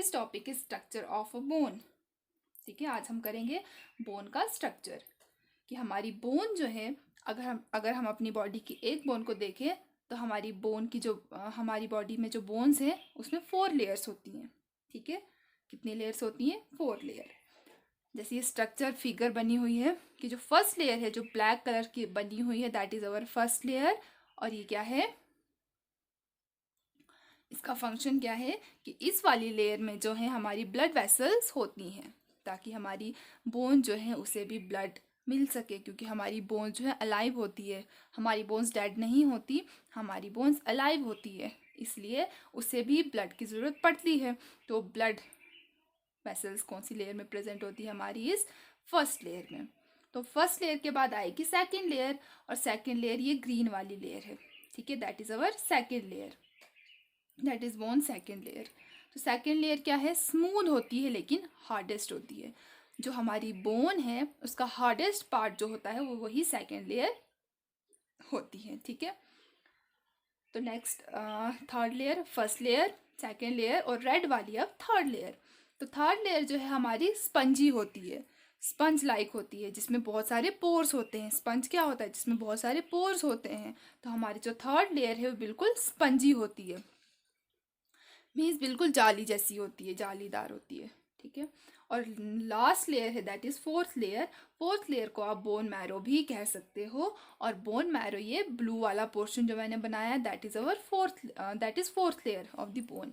This topic is structure of a bone. ठीक है, आज हम करेंगे बोन का स्ट्रक्चर कि हमारी बोन जो है, अगर हम अपनी बॉडी की एक बोन को देखें तो हमारी बोन की जो हमारी बॉडी में जो बोन्स हैं उसमें 4 लेयर्स होती हैं। ठीक है, कितनी लेयर्स होती हैं? 4 लेयर। जैसे ये स्ट्रक्चर फिगर बनी हुई है कि जो फर्स्ट लेयर है जो ब्लैक कलर की बनी हुई है that is our first layer. और ये क्या है, इसका फंक्शन क्या है कि इस वाली लेयर में जो है हमारी ब्लड वेसल्स होती हैं ताकि हमारी बोन जो है उसे भी ब्लड मिल सके, क्योंकि हमारी बोन जो है अलाइव होती है। हमारी बोन्स डेड नहीं होती, हमारी बोन्स अलाइव होती है, इसलिए उसे भी ब्लड की ज़रूरत पड़ती है। तो ब्लड वेसल्स कौन सी लेयर में प्रेजेंट होती है? हमारी इस फर्स्ट लेयर में। तो फर्स्ट लेयर के बाद आएगी सेकेंड लेयर, और सेकेंड लेयर ये ग्रीन वाली लेयर है। ठीक है, that is our second layer, that is bone second layer. तो सेकेंड लेयर क्या है? स्मूथ होती है लेकिन हार्डेस्ट होती है। जो हमारी बोन है उसका हार्डेस्ट पार्ट जो होता है वो वही सेकेंड लेयर होती है। ठीक है, तो next third layer, first layer, second layer और रेड वाली अब थर्ड लेयर। तो थर्ड लेयर जो है हमारी स्पंजी होती है, स्पंज लाइक होती है, जिसमें बहुत सारे पोर्स होते हैं। स्पंज क्या होता है? जिसमें बहुत सारे पोर्स होते हैं। तो हमारी जो थर्ड लेयर है वो बिल्कुल स्पंजी होती है, मीन्स बिल्कुल जाली जैसी होती है, जालीदार होती है। ठीक है, और लास्ट लेयर है that is fourth layer. Fourth layer को आप बोन मैरो भी कह सकते हो, और बोन मैरो ये ब्लू वाला पोर्शन जो मैंने बनाया that is our fourth layer of the bone.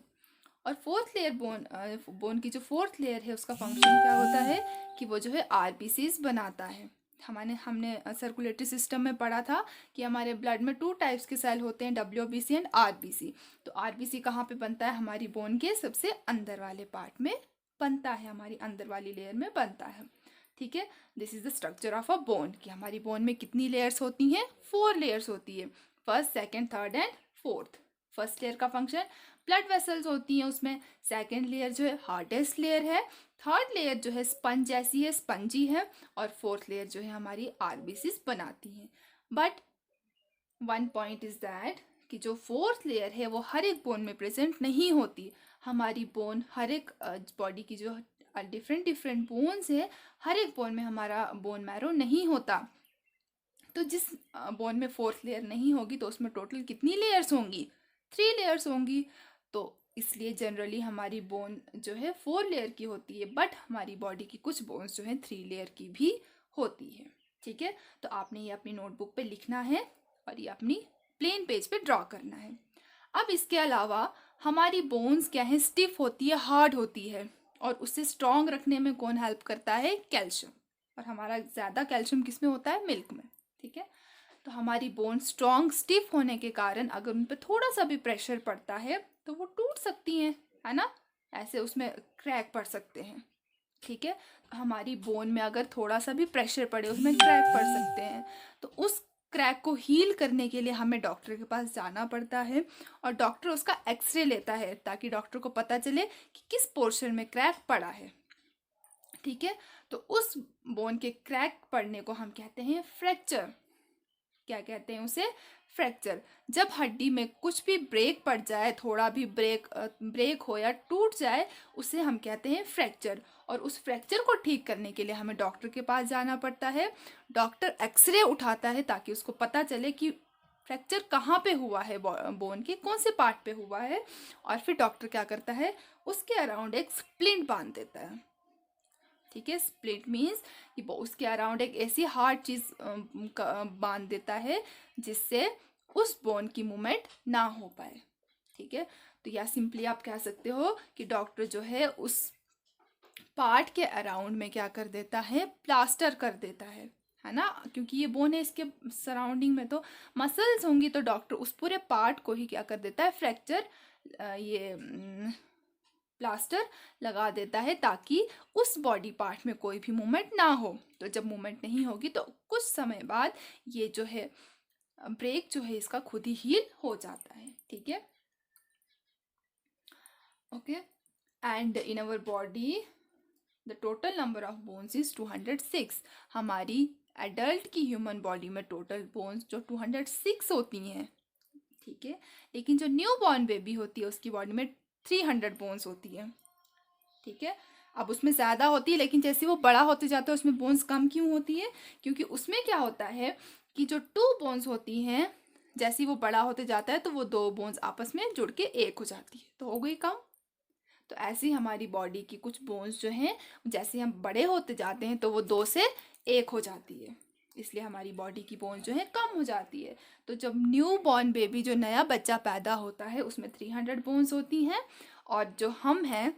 और फोर्थ लेयर बोन की जो फोर्थ लेयर है उसका फंक्शन क्या होता है कि वो जो है आरबीसीज बनाता है। हमने सर्कुलेटरी सिस्टम में पढ़ा था कि हमारे ब्लड में 2 टाइप्स के सेल होते हैं, डब्ल्यूबीसी एंड आरबीसी। तो आरबीसी कहाँ पे बनता है? हमारी बोन के सबसे अंदर वाले पार्ट में बनता है, हमारी अंदर वाली लेयर में बनता है। ठीक है, this is the structure of a bone कि हमारी बोन में कितनी लेयर्स होती हैं? 4 लेयर्स होती है, first, second, third and fourth. First layer का फंक्शन ब्लड वेसल्स होती हैं उसमें। सेकेंड लेयर जो है हार्डेस्ट लेयर है। थर्ड लेयर जो है स्पंज जैसी है, स्पंजी है। और फोर्थ लेयर जो है हमारी आरबीसीज बनाती है। But one point is that कि जो फोर्थ लेयर है वो हर एक बोन में प्रेजेंट नहीं होती। हमारी बोन, हर एक बॉडी की जो डिफरेंट डिफरेंट बोन्स है, हर एक बोन में हमारा बोन मैरो नहीं होता। तो जिस बोन में फोर्थ लेयर नहीं होगी तो उसमें टोटल कितनी लेयर्स होंगी? 3 लेयर्स होंगी। तो इसलिए जनरली हमारी बोन जो है 4 लेयर की होती है, बट हमारी बॉडी की कुछ बोन्स जो है 3 लेयर की भी होती है। ठीक है, तो आपने ये अपनी नोटबुक पे लिखना है और ये अपनी प्लेन पेज पे ड्रॉ करना है। अब इसके अलावा हमारी बोन्स क्या है? स्टिफ होती है, हार्ड होती है, और उससे स्ट्रॉन्ग रखने में कौन हेल्प करता है? कैल्शियम। और हमारा ज़्यादा कैल्शियम किस में होता है? मिल्क में। ठीक है, तो हमारी बोन स्ट्रॉन्ग स्टिफ होने के कारण अगर उन पर थोड़ा सा भी प्रेशर पड़ता है तो वो टूट सकती हैं, है ना? ऐसे उसमें क्रैक पड़ सकते हैं। ठीक है, हमारी बोन में अगर थोड़ा सा भी प्रेशर पड़े उसमें क्रैक पड़ सकते हैं। तो उस क्रैक को हील करने के लिए हमें डॉक्टर के पास जाना पड़ता है, और डॉक्टर उसका एक्सरे लेता है ताकि डॉक्टर को पता चले कि किस पोर्शन में क्रैक पड़ा है। ठीक है, तो उस बोन के क्रैक पड़ने को हम कहते हैं फ्रैक्चर। क्या कहते हैं उसे? फ्रैक्चर। जब हड्डी में कुछ भी ब्रेक पड़ जाए, थोड़ा भी ब्रेक हो या टूट जाए, उसे हम कहते हैं फ्रैक्चर। और उस फ्रैक्चर को ठीक करने के लिए हमें डॉक्टर के पास जाना पड़ता है। डॉक्टर एक्सरे उठाता है ताकि उसको पता चले कि फ्रैक्चर कहाँ पे हुआ है, बोन के कौन से पार्ट पे हुआ है। और फिर डॉक्टर क्या करता है? उसके अराउंड एक स्प्लिंट बांध देता है। ठीक है, स्प्लिट मीन्स कि वो उसके अराउंड एक ऐसी हार्ड चीज बांध देता है जिससे उस बोन की मूवमेंट ना हो पाए। ठीक है, तो या सिंपली आप कह सकते हो कि डॉक्टर जो है उस पार्ट के अराउंड में क्या कर देता है? प्लास्टर कर देता है ना? क्योंकि ये बोन है, इसके सराउंडिंग में तो मसल्स होंगी, तो डॉक्टर उस पूरे पार्ट को ही क्या कर देता है? फ्रैक्चर, ये प्लास्टर लगा देता है ताकि उस बॉडी पार्ट में कोई भी मूवमेंट ना हो। तो जब मूवमेंट नहीं होगी तो कुछ समय बाद ये जो है ब्रेक जो है इसका खुद ही हील हो जाता है। ठीक है, okay. And in our body the total number of bones is 206। हमारी एडल्ट की ह्यूमन बॉडी में टोटल बोन्स जो 206 होती हैं। ठीक है, लेकिन जो न्यू बॉर्न बेबी होती है उसकी बॉडी में 300 बोन्स होती है। ठीक है। अब उसमें ज़्यादा होती है, लेकिन जैसे वो बड़ा होते जाता है उसमें बोन्स कम क्यों होती है? क्योंकि उसमें क्या होता है कि जो 2 बोन्स होती हैं, जैसे ही वो बड़ा होते जाता है तो वो 2 बोन्स आपस में जुड़ के एक हो जाती है, तो हो गई कम। तो ऐसे ही हमारी बॉडी की कुछ बोन्स जो हैं, जैसे हम बड़े होते जाते हैं तो वो 2 से 1 हो जाती है, इसलिए हमारी बॉडी की बोन्स जो है कम हो जाती है। तो जब न्यू बॉर्न बेबी, जो नया बच्चा पैदा होता है, उसमें 300 बोन्स होती हैं, और जो हम हैं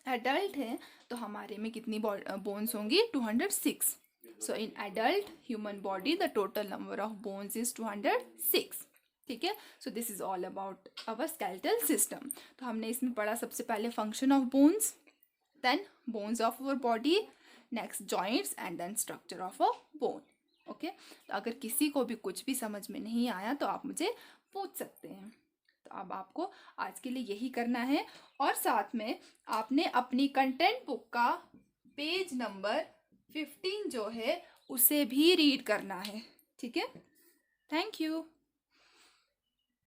एडल्ट हैं तो हमारे में कितनी बोन्स होंगी? 206। So in adult human body the total number of bones is 206। ठीक है। So this is all about our skeletal system. तो हमने इसमें पढ़ा सबसे पहले function of bones, then bones of our body, next joints, and then structure of a bone. Okay. तो अगर किसी को भी कुछ भी समझ में नहीं आया तो आप मुझे पूछ सकते हैं। तो अब आपको आज के लिए यही करना है, और साथ में आपने अपनी कंटेंट बुक का पेज नंबर 15 जो है उसे भी रीड करना है। ठीक है। Thank you.